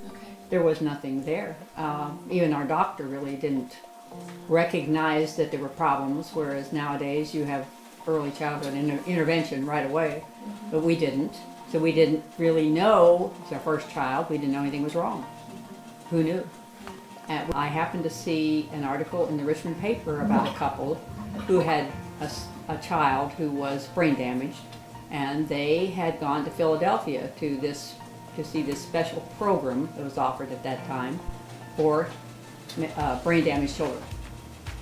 Okay. There was nothing there. Even our doctor really didn't recognize that there were problems, whereas nowadays you have early childhood intervention right away, but we didn't. So we didn't really know, it's our first child, we didn't know anything was wrong. Who knew? And I happened to see an article in the Richmond paper about a couple who had a child who was brain damaged, and they had gone to Philadelphia to see this special program that was offered at that time for brain damaged children.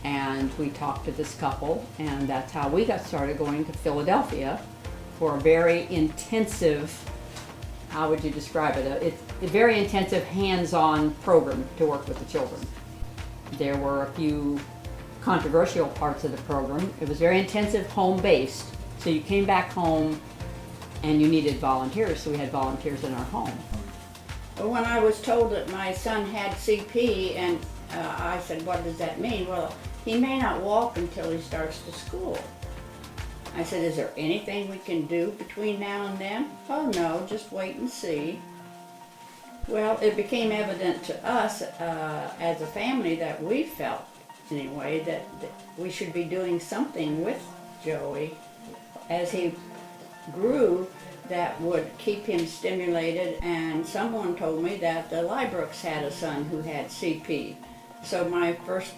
And we talked to this couple, and that's how we got started going to Philadelphia for a very intensive, how would you describe it? It's a very intensive hands-on program to work with the children. There were a few controversial parts of the program. It was very intensive, home-based. So you came back home and you needed volunteers, so we had volunteers in our home. But when I was told that my son had CP, and I said, what does that mean? Well, he may not walk until he starts to school. I said, is there anything we can do between now and then? Oh no, just wait and see. Well, it became evident to us as a family that we felt, anyway, that we should be doing something with Joey as he grew that would keep him stimulated. And someone told me that the Lybrooks had a son who had CP. So my first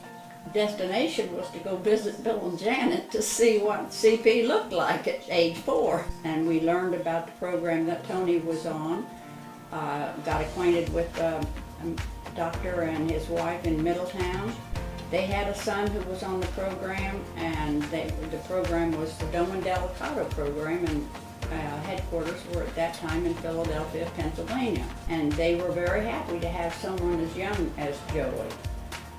destination was to go visit Bill and Janet to see what CP looked like at age 4. And we learned about the program that Tony was on, got acquainted with a doctor and his wife in Middletown. They had a son who was on the program, and the program was the Doman Delicato program, and headquarters were at that time in Philadelphia, Pennsylvania. And they were very happy to have someone as young as Joey,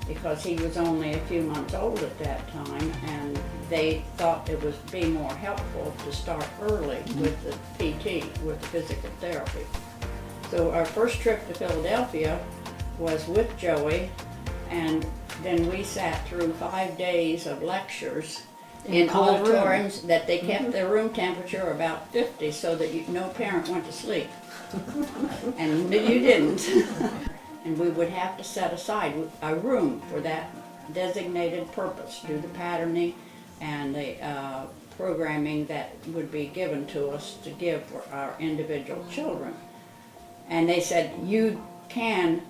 because he was only a few months old at that time, and they thought it would be more helpful to start early with the PT, with the physical therapy. So our first trip to Philadelphia was with Joey, and then we sat through 5 days of lectures in cold room. auditoriums that they kept their room temperature about 50 so that no parent went to sleep. And you didn't. And we would have to set aside a room for that designated purpose, do the patterning and the programming that would be given to us to give for our individual children. And they said, you can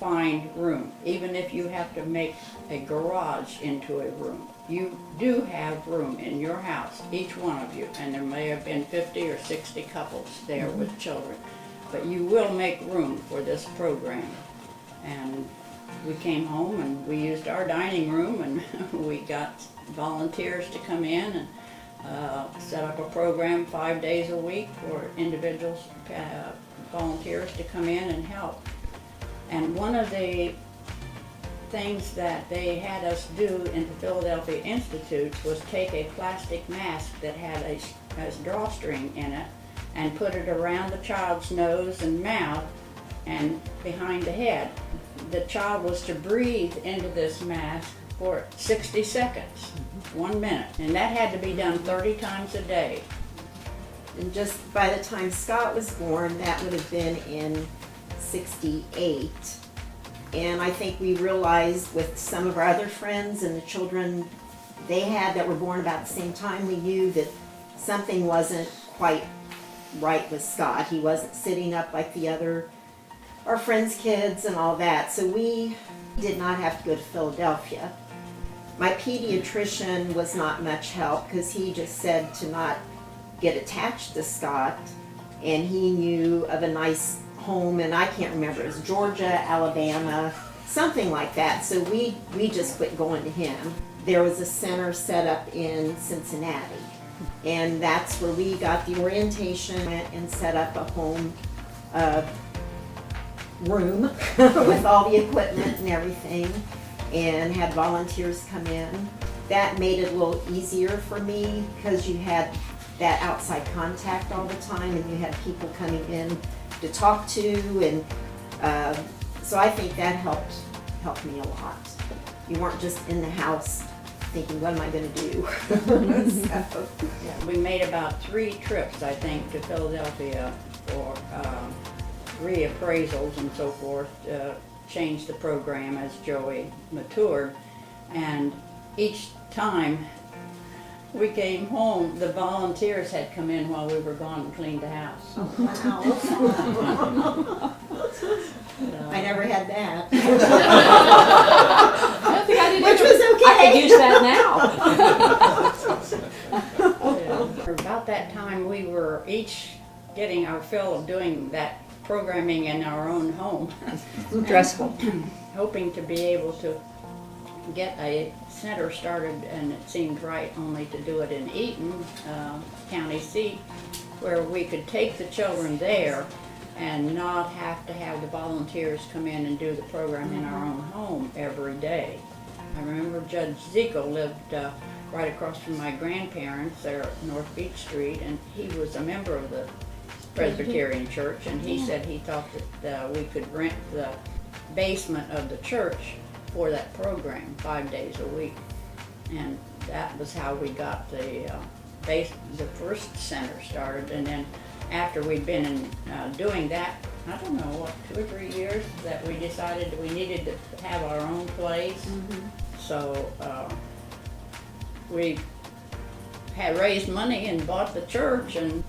find room, even if you have to make a garage into a room. You do have room in your house, each one of you, and there may have been 50 or 60 couples there with children, but you will make room for this program. And we came home and we used our dining room, and we got volunteers to come in and set up a program 5 days a week for individuals, volunteers to come in and help. And one of the things that they had us do in the Philadelphia Institutes was take a plastic mask that had a drawstring in it and put it around the child's nose and mouth and behind the head. The child was to breathe into this mask for 60 seconds, 1 minute, and that had to be done 30 times a day. And just by the time Scott was born, that would have been in 68. And I think we realized with some of our other friends and the children they had that were born about the same time, we knew that something wasn't quite right with Scott. He wasn't sitting up like our friends' kids and all that. So we did not have to go to Philadelphia. My pediatrician was not much help because he just said to not get attached to Scott, and he knew of a nice home, and I can't remember, it was Georgia, Alabama, something like that. So we just quit going to him. There was a center set up in Cincinnati, and that's where we got the orientation, went and set up a home room with all the equipment and everything, and had volunteers come in. That made it a little easier for me because you had that outside contact all the time, and you had people coming in to talk to, and so I think that helped me a lot. You weren't just in the house thinking, what am I going to do? So, Yeah, we made about 3 trips, I think, to Philadelphia for reappraisals and so forth, changed the program as Joey matured. And each time we came home, the volunteers had come in while we were gone and cleaned the house. I never had that. I don't think I did Which either. was okay. I could use that now. About that time, we were each getting our fill of doing that programming in our own home, Stressful. hoping to be able to get a center started, and it seemed right only to do it in Eaton, county seat, where we could take the children there and not have to have the volunteers come in and do the program in our own home every day. I remember Judge Ziegel lived right across from my grandparents there at North Beach Street, and he was a member of the Presbyterian Church, and he said he thought that we could rent the basement of the church for that program 5 days a week. And that was how we got the first center started. And then after we'd been doing that, I don't know, what, 2 or 3 years, that we decided that we needed to have our own place. So we had raised money and bought the church, and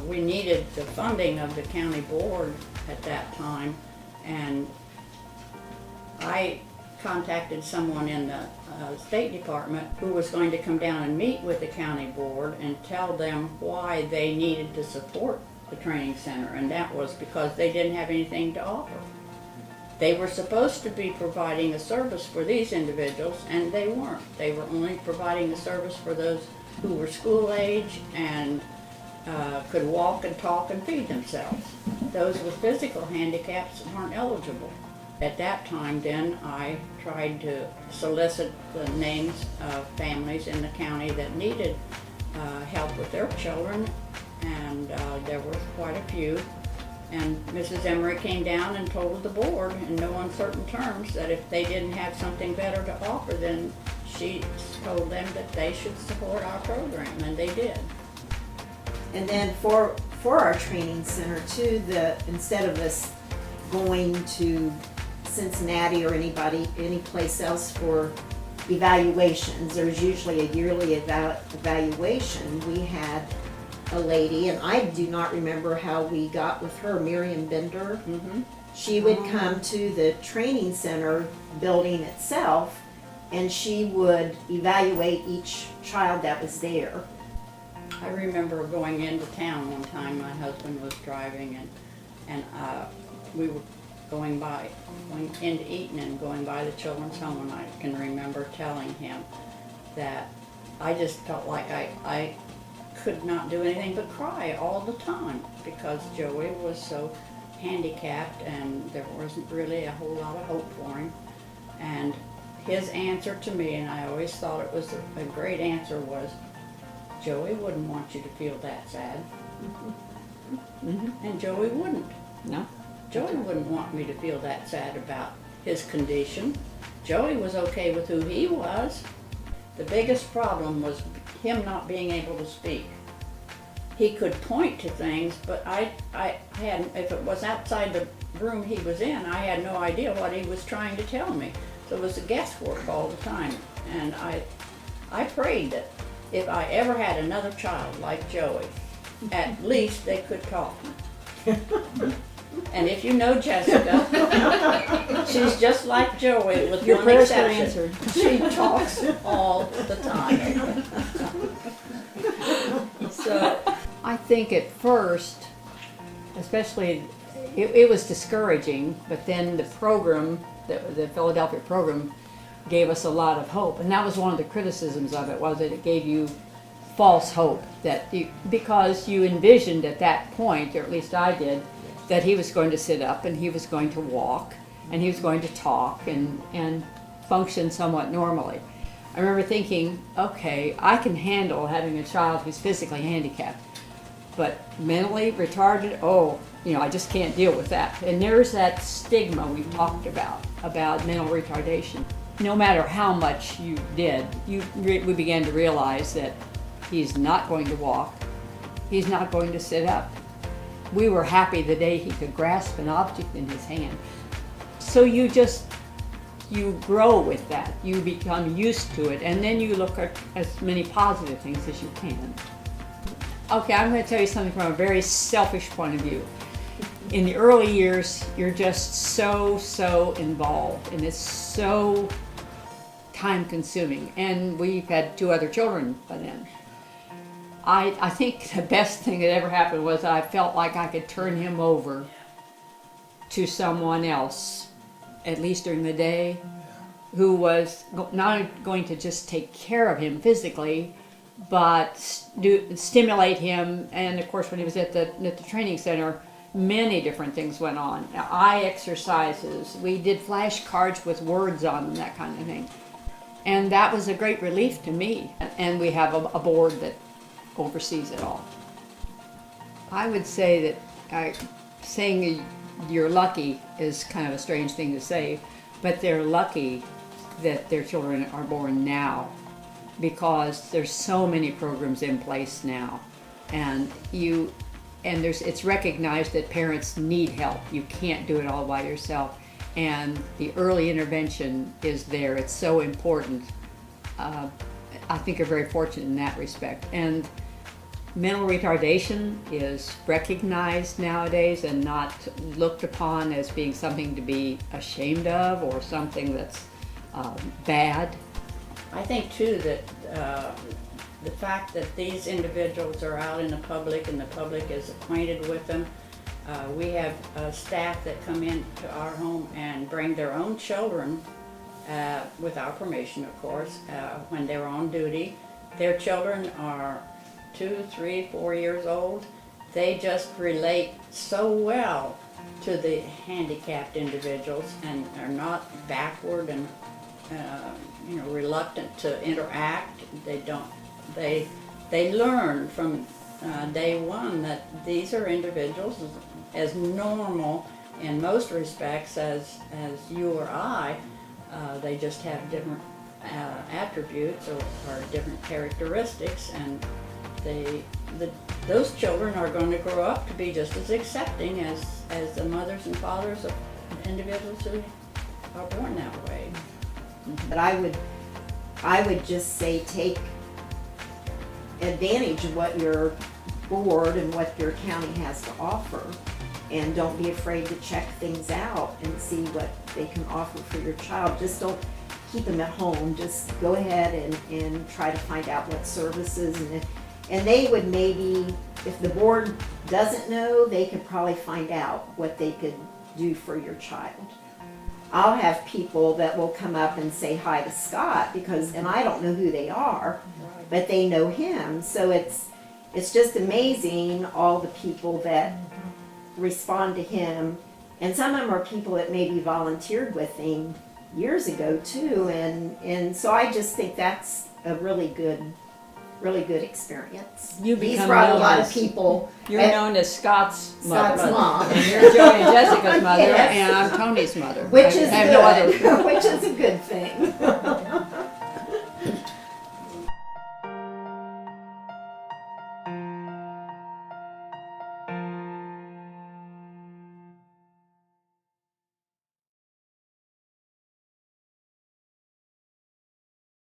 we needed the funding of the county board at that time. And I contacted someone in the State Department who was going to come down and meet with the county board and tell them why they needed to support the training center, and that was because they didn't have anything to offer. They were supposed to be providing a service for these individuals, and they weren't. They were only providing a service for those who were school age and could walk and talk and feed themselves. Those with physical handicaps weren't eligible. At that time then, I tried to solicit the names of families in the county that needed help with their children, and there were quite a few. And Mrs. Emery came down and told the board in no uncertain terms that if they didn't have something better to offer, then she told them that they should support our program, and they did. And then for our training center too, instead of us going to Cincinnati or any place else for evaluations, there's usually a yearly evaluation. We had a lady, and I do not remember how we got with her, Miriam Bender. She would come to the training center building itself, and she would evaluate each child that was there. I remember going into town one time, my husband was driving, and we were going into Eaton and going by the children's home, and I can remember telling him that I just felt like I could not do anything but cry all the time because Joey was so handicapped and there wasn't really a whole lot of hope for him. And his answer to me, and I always thought it was a great answer, was, Joey wouldn't want you to feel that sad. And Joey wouldn't. No. Joey wouldn't want me to feel that sad about his condition. Joey was okay with who he was. The biggest problem was him not being able to speak. He could point to things, but I had, if it was outside the room he was in, I had no idea what he was trying to tell me. So it was a guesswork all the time. And I prayed that if I ever had another child like Joey, at least they could talk. And if you know Jessica, she's just like Joey with Your one prayers were exception. answered. She talks all the time. So I think at first, especially, it was discouraging, but then the program, the Philadelphia program, gave us a lot of hope. And that was one of the criticisms of it, was that it gave you false hope, because you envisioned at that point, or at least I did, that he was going to sit up and he was going to walk and he was going to talk and function somewhat normally. I remember thinking, okay, I can handle having a child who's physically handicapped, but mentally retarded, I just can't deal with that. And there's that stigma we talked about mental retardation. No matter how much you did, we began to realize that he's not going to walk, he's not going to sit up, we were happy the day he could grasp an object in his hand. So you grow with that. You become used to it, and then you look at as many positive things as you can. Okay, I'm going to tell you something from a very selfish point of view. In the early years, you're just so involved, and it's so time consuming. And we've had 2 other children by then. I think the best thing that ever happened was I felt like I could turn him over to someone else, at least during the day, who was not going to just take care of him physically, but stimulate him. And of course, when he was at the training center, many different things went on. Eye exercises, we did flashcards with words on them, that kind of thing. And that was a great relief to me. And we have a board that oversees it all. I would say that saying you're lucky is kind of a strange thing to say, but they're lucky that their children are born now, because there's so many programs in place now, and it's recognized that parents need help. You can't do it all by yourself, and the early intervention is there. It's so important. I think you're very fortunate in that respect. And mental retardation is recognized nowadays and not looked upon as being something to be ashamed of or something that's bad. I think too that the fact that these individuals are out in the public and the public is acquainted with them. We have staff that come into our home and bring their own children, with our permission of course, when they're on duty. Their children are 2, 3, 4 years old. They just relate so well to the handicapped individuals and are not backward and reluctant to interact. They learn from day one that these are individuals as normal in most respects as you or I. They just have different attributes or different characteristics, and those children are going to grow up to be just as accepting as the mothers and fathers of individuals who are born that way. But I would just say take advantage of what your board and what your county has to offer, and don't be afraid to check things out and see what they can offer for your child. Just don't keep them at home. Just go ahead and try to find out what services, and they would maybe, if the board doesn't know, they could probably find out what they could do for your child. I'll have people that will come up and say hi to Scott and I don't know who they are, but they know him. So it's just amazing, all the people that respond to him. And some of them are people that maybe volunteered with him years ago too. And so I just think that's a really good experience. You He's become brought a known lot of as- people. You're known as Scott's mother. Scott's mom. And you're Joey and Jessica's mother, Yes. and I'm Tony's mother. Which I is have no other. good. Which is a good thing.